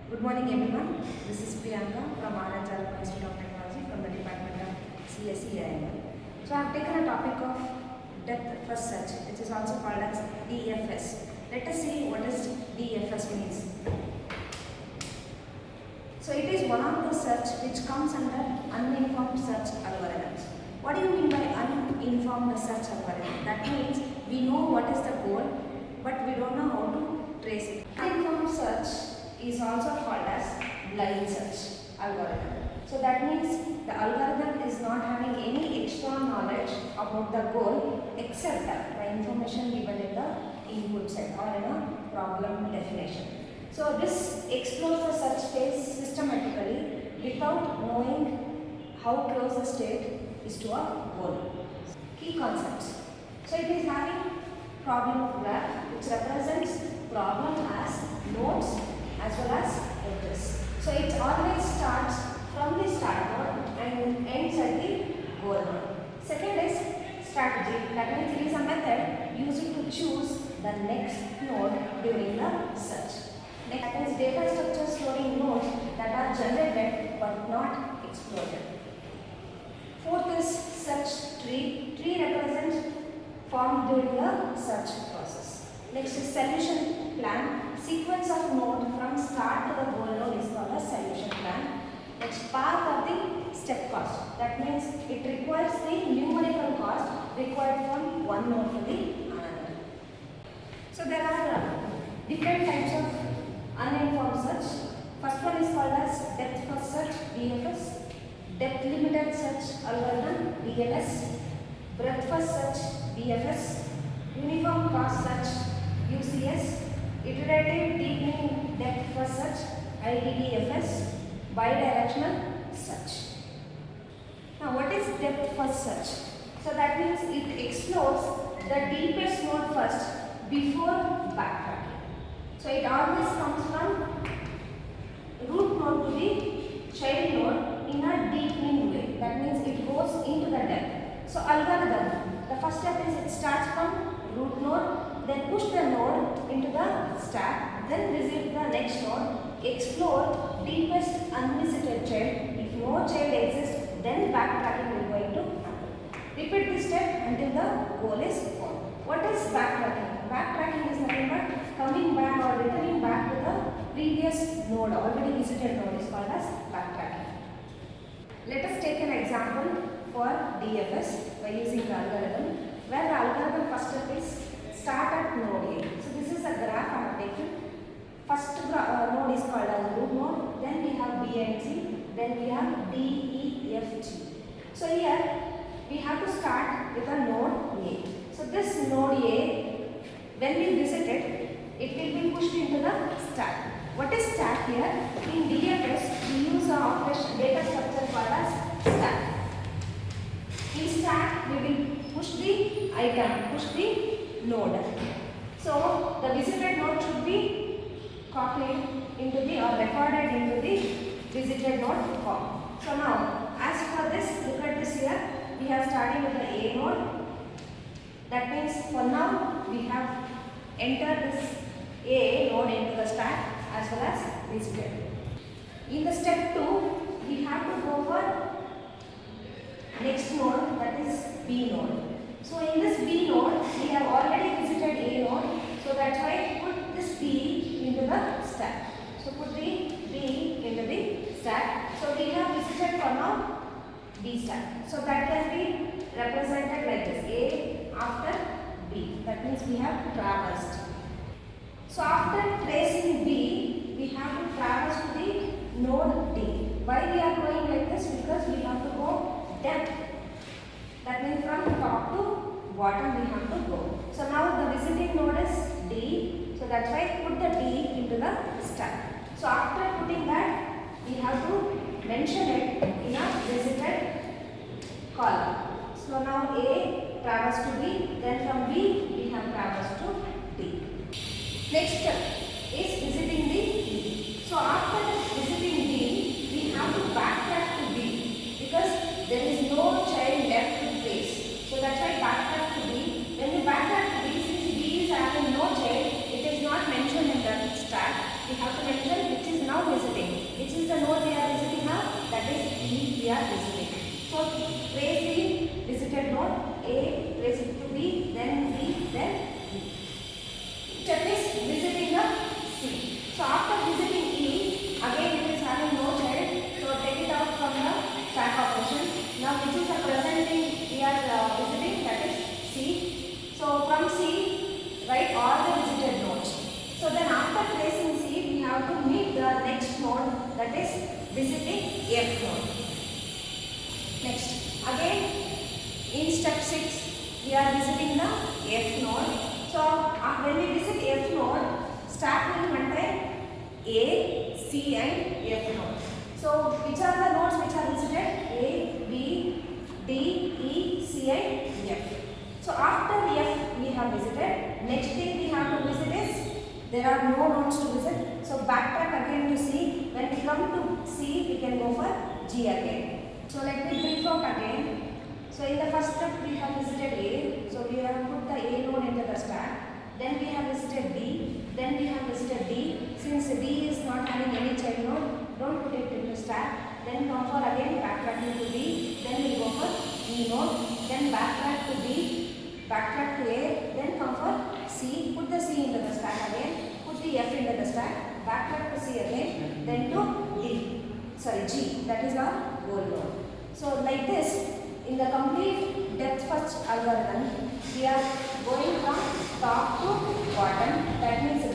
Good morning everyone. This is Priyanka from RHR Institute of Technology from the Department of CSE. So I have taken a topic of depth first search, which is also called as DFS. Let us see what is DFS means. So it is one of the search which comes under uninformed search algorithms. What do you mean by uninformed search algorithm? That means we know what is the goal, but we don't know how to trace it. Uninformed search is also called as blind search algorithm. So that means the algorithm is not having any extra knowledge about the goal except the information given in the input set or in a problem definition. So this explores the search space systematically without knowing how close the state is to a goal. Key concepts. So it is having problem graph which represents problem as nodes as well as edges. So it always starts from the start node and ends at the goal node. Second is strategy. That means it is a method used to choose the next node during the search. Next is data structure storing nodes that are generated but not exploited. Fourth is search tree. Tree represents formed during the search process. Next is solution plan. Sequence of node from start to the goal node is called a solution plan. Next, path of the step cost. That means it requires the numerical cost required from one node to the another. So there are different types of uninformed search. First one is called as depth first search (DFS), depth limited search algorithm (DLS), breadth first search (BFS), uniform cost search (UCS), iterative deepening depth first search (IDDFS), bidirectional search. Now what is depth first search? So that means it explores the deepest node first before backtracking. So it always comes from root node to the child node in a deepening way. That means it goes into the depth. So algorithm, the first step is it starts from root node, then push the node into the stack, then visit the next node, explore deepest unvisited child. If no child exists, then backtracking will going to happen. Repeat this step until the goal is found. What is backtracking? Backtracking is nothing but coming back or returning back to the previous node, already visited node is called as backtracking. Let us take an example for DFS by using the algorithm, where the algorithm first step is start at node A. So this is a graph I have taken. First node is called as root node, then we have B and C, then we have D, E, F, G. So here we have to start with a node A. So this node A, when we visit it, it will be pushed into the stack. What is stack here? In DFS, we use an operation data structure called as stack. In stack, we will push the item, push the node. So the visited node should be copied into the or recorded into the visited node form. So now, as for this, look at this here. We are starting with the A node. That means for now we have entered this A node into the stack as well as visited. In the step 2, we have to go for next node, that is B node. So in this B node, we have already visited A node. So that's why put this B into the stack. So put the B into the stack. So we have visited for now B stack. So that can be represented like this: A after B. That means we have traversed. So after tracing B, we have to traverse to the node D. Why we are going like this? Because we have to go depth. That means from top to bottom we have to go. So now the visiting node is D. So that's why put the D into the stack. So after putting that, we have to mention it in a visited column. So now A traversed to B, then from B we have traversed to D. Next step is visiting the D. So after visiting D, we have to backtrack to B because there is no child left to trace. So that's why backtrack to B. When we backtrack to B, since B is having no child, it is not mentioned in the stack. We have to mention which is now visited. which is the present thing we are visiting, that is C. So from C, write all the visited nodes. So then after placing C, we have to meet the next node, that is visiting F node. Next, again in step 6, we are visiting the F node. So when we visit F node, stack will contain A, C and F node. So which are the nodes which are visited? A, B, D, E, C and F. So after F we have visited, next thing we have to visit is, there are no nodes to visit. So backtrack again to C. When we come to C, we can go for G again. So let me brief out again. So in the first step we have visited A. So we have put the A node into the stack. Then we have visited B. Then we have visited D. Since D is not having any child node, don't put it into stack. Then come for again backtracking to B. Then we go for E node. Then backtrack to B. Backtrack to A. Then come for C. Put the C into the stack again. Put the F into the stack. Backtrack to C again. Then to G. That is our goal node. So like this, in the complete depth first algorithm, we are going from top to bottom. That means